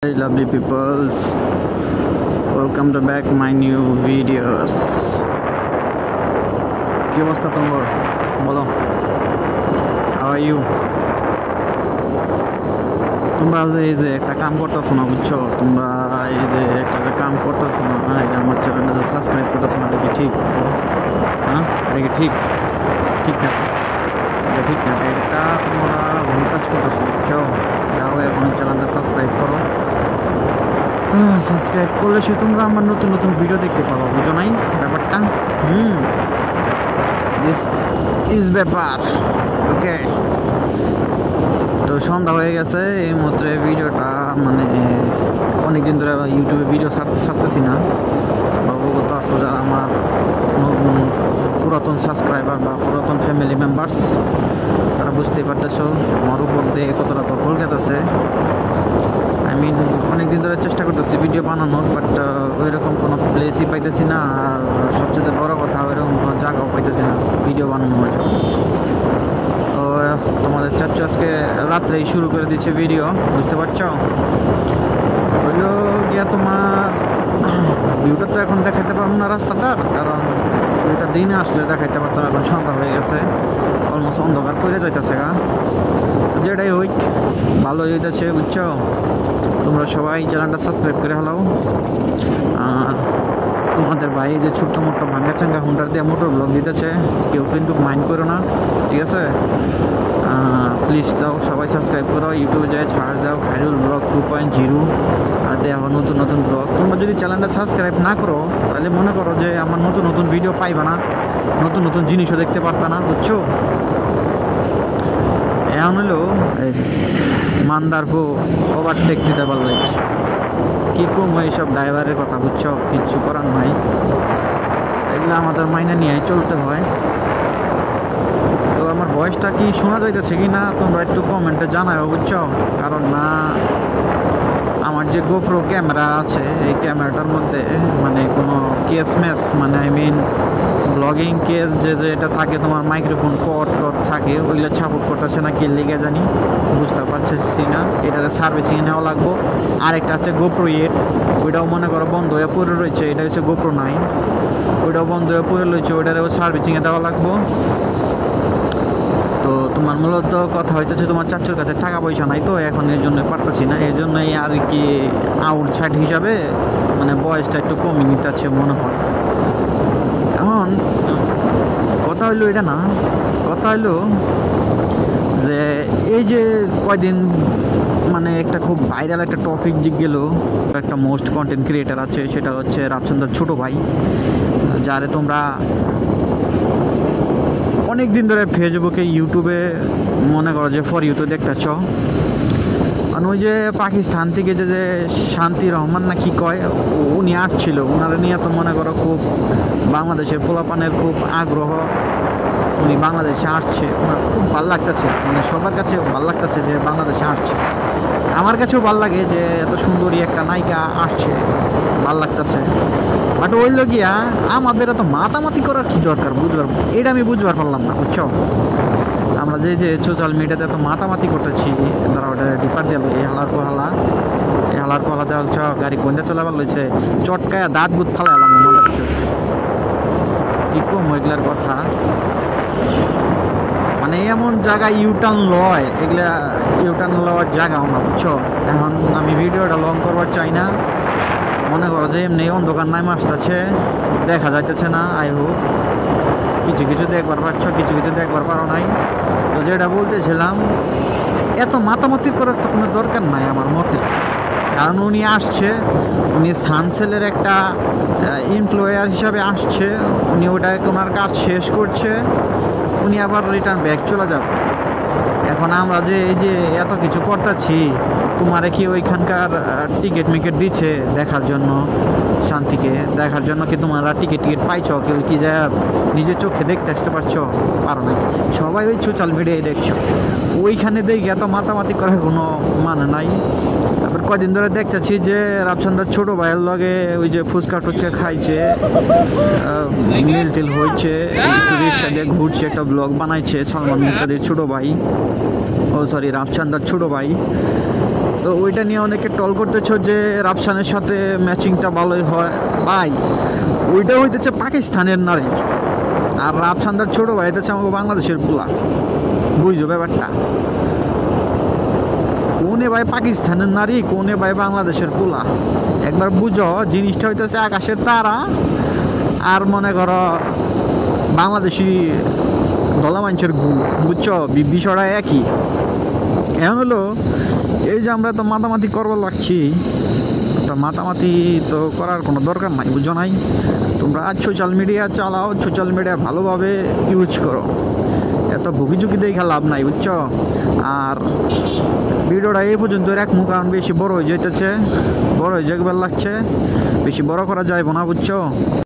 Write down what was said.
Hey lovely peoples, welcome to back my new videos. কি অবস্থা তোমার বলো? How are you? তোমরা এই যে একটা কাম করতেছো না, বুঝছো? তোমরা এই যে একটা কাম করতেছো না, এটা আমার চ্যানেলটা সাবস্ক্রাইব করতেছো না, এটা কি ঠিক? হ্যাঁ, এটা কি ঠিক? ঠিক না, এটা ঠিক না, এটা তোমরা ভুল কাজ করতেছো, বুঝছো? যাও এখন চ্যানেলটা সাবস্ক্রাইব করো। সাবস্ক্রাইব করলে সে তোমরা আমার নতুন নতুন ভিডিও দেখতে পারো, বুঝো নাই ব্যাপারটা? দিস ইজ ব্যাপার। ওকে, তো সন্ধ্যা হয়ে গেছে এই মাত্র। ভিডিওটা মানে অনেকদিন ধরে ইউটিউবে ভিডিও ছাড়তেছি না। অবগত আছো যারা আমার পুরাতন সাবস্ক্রাইবার বা পুরাতন ফ্যামিলি মেম্বার্স, তারা বুঝতেই পারতেছো আমার উপর দিয়ে কতটা দখল গেতেছে। আমি অনেকদিন ধরে চেষ্টা করতেছি ভিডিও বানানোর, বাট ওইরকম কোনো প্লেসই পাইতেছি না, আর সবচেয়ে বড় কথা ওইরকম কোনো জায়গাও পাইতেছি না ভিডিও বানানোর জন্য। তো তোমাদের চাচ্ছু আজকে রাত্রেই শুরু করে দিচ্ছে ভিডিও, বুঝতে পারছো? হইলো গিয়া তোমার ভিউটা তো এখন দেখাইতে পারবো না রাস্তাটার, কারণ ওইটা দিনে আসলে দেখাইতে পারতাম। এখন সন্ধ্যা হয়ে গেছে, অলমোস্ট অন্ধকার করে যাইতেছে গা। তো যেটাই হইক ভালো হইতেছে, বুঝছো? তোমরা সবাই চ্যানেলটা সাবস্ক্রাইব করে হলাও। আর তোমাদের ভাই যে ছোট্ট মোটো ভাঙ্গা চাঙ্গা হুন্ডার দিয়ে মোটর ব্লগ দিতেছে, কেউ কিন্তু মাইন্ড করো না, ঠিক আছে? প্লিজ দাও, সবাই সাবস্ক্রাইব করো, ইউটিউবে যায় ছাড় দাও খাইরুল ব্লগ 2.0, আর দেওয়া নতুন নতুন ব্লগ। তোমরা যদি চ্যানেলটা সাবস্ক্রাইব না করো তাহলে মনে করো যে আমার নতুন নতুন ভিডিও পাইবা না, নতুন নতুন জিনিসও দেখতে পারতা না, বুঝছো? এখন হলো মান্দারপো ওভারটেক দিতে পারলে কি কম এইসব ড্রাইভারের কথা, বুঝছো? কিচ্ছু করার নাই, এগুলো আমাদের মাইনে নিয়ে চলতে হয়। তো আমার ভয়েসটা কি শোনা যাইতেছে কি না তোমরা একটু কমেন্টে জানাও, বুঝছো? কারণ না আমার যে গোপ্রো ক্যামেরা আছে, এই ক্যামেরাটার মধ্যে মানে কোনো কেস মেস, মানে আই মিন ব্লগিং কেস যে এটা থাকে, তোমার মাইক্রোফোন পট টট থাকে, ওইগুলো সাপোর্ট করতেছে না, কি লেগে জানি বুঝতে পারছি না। এটারে সার্ভিসিং নেওয়া লাগবো। আরেকটা আছে গোপ্রো 8, ওইটাও মনে করো বন্ধ হয়ে পড়ে রয়েছে। এটা হচ্ছে গোপ্রো 9, ওইটাও বন্ধ হয়ে পড়ে রয়েছে, ওইটারেও সার্ভিসিংয়ে দেওয়া লাগবো। তো তোমার মূলত কথা হইতেছে তোমার চাচুর কাছে টাকা পয়সা নাই, তো এখন এর জন্য পারতেছি না, এর জন্যই আর কি আউটসাইড হিসাবে মানে বয়সটা একটু কমই নিতেছে মনে হয়। এখন কথা হইলো এটা না, কথা হইলো যে এই যে কয়দিন মানে একটা খুব ভাইরাল একটা টপিক দিক গেল, একটা মোস্ট কন্টেন্ট ক্রিয়েটার আছে, সেটা হচ্ছে রাফসানদার ছোট ভাই, যারে তোমরা অনেক দিন ধরে ফেসবুকে ইউটিউবে মনে করো যে ফর ইউতে দেখতেছ। আর ওই যে পাকিস্তান থেকে যে শান্তি রহমান না কি কয়, উনি আসছিল, ওনারা নিয়ে তো মনে করো খুব বাংলাদেশের পোলাপানের খুব আগ্রহ, উনি বাংলাদেশে আসছে, ওনার খুব ভালো লাগতেছে, মানে সবার কাছে ভালো লাগতেছে যে বাংলাদেশে আসছে। আমার কাছেও ভালো লাগে যে এত সুন্দরী একটা নায়িকা আসছে, ভাল লাগতেছে। বাট ওই লগিয়া আমাদের এত মাতামাতি করার কি দরকার, বুঝবার এটা আমি বুঝবার পারলাম না, বুঝছো? আমরা যে সোশ্যাল মিডিয়াতে এত মাতামাতি করতেছি, তারা ওটা ডিপার দিয়ে এই হালার পোহালা, এই হালার পোহালা দেওয়া হচ্ছে গাড়ি কোনটা চলাবার লইছে, চটকায়া দাঁত বুত ফালাই এলাম মনে হচ্ছে। কি কম ওইগুলার কথা, মানে এমন জায়গায় ইউটার্ন লয়, এগুলা ইউটার্ন লওয়ার জায়গাও না, বুঝছো? এখন আমি ভিডিওটা লং করবার চাই না, মনে করো যে এমনি অন্ধকার নামে আসতেছে, দেখা যাইতেছে না। আই হোপ কিছু কিছু দেখবার পাচ্ছ, কিছু কিছু দেখবার পারো নাই। তো যেটা বলতেছিলাম, এত মাতামাতি করার তো কোনো দরকার নাই আমার মতে, কারণ উনি আসছে, উনি সানসেলের একটা এমপ্লয়ার হিসাবে আসছে, উনি ওটা ওনার কাজ শেষ করছে, উনি আবার রিটার্ন ব্যাক চলে যাবে। এখন আমরা যে এই যে এত কিছু করতেছি, তোমারে কি ওইখানকার টিকিট মিকেট দিচ্ছে দেখার জন্য, শান্তিকে দেখার জন্য কি তোমরা টিকিট পাইছ? কেউ কি যা নিজের চোখে দেখতে আসতে পারছো? পারো না। সবাই ওই সোশ্যাল মিডিয়ায় দেখছো, ওইখানে দেখে এত মাতামাতি করার কোনো মানে নাই। তারপর কদিন ধরে দেখতেছি যে রাফসানদার ছোটো ভাইয়ের লগে ওই যে ফুচকা টুচকা খাইছে, মিল টিল হয়েছে, একটু রিক্সা দিয়ে ঘুরছে, একটা ব্লগ বানাইছে সালমান মুক্তাদির ছোটো ভাই, ও সরি রাফসানদার ছোটো ভাই। তো ওইটা নিয়ে অনেকে টল করতেছ যে রাফসানের সাথে ম্যাচিংটা ভালোই হয় ভাই। ওইটা হইতেছে পাকিস্তানের নারী, আর রাফসানদার ছোট ভাই হইতেছে আমাকে বাংলাদেশের পোলা। বুঝছো ব্যাপারটা? কোনে ভাই পাকিস্তানের নারী, কোনে ভাই বাংলাদেশের পোলা, একবার বুঝো। জিনিসটা হইতেছে আকাশের তারা আর মনে করো বাংলাদেশি দলা মানুষের ঘুম। বুঝছো? বিষয়টা একই। এখন হলো এই যে আমরা তো মাতামাতি করবার লাগছি, তো মাতামাতি তো করার কোনো দরকার নাই, বুঝছো নাই? তোমরা সোশ্যাল মিডিয়া চালাও, সোশ্যাল মিডিয়া ভালোভাবে ইউজ করো, এত ভুগি ঝুঁকি দেখে লাভ নাই, বুঝছো? আর ভিডিওটা এই পর্যন্ত রাখবো, কারণ বেশি বড় হয়ে যেতেছে, বড় হয়ে যেতে লাগছে, বেশি বড় করা যাইব না, বুঝছো?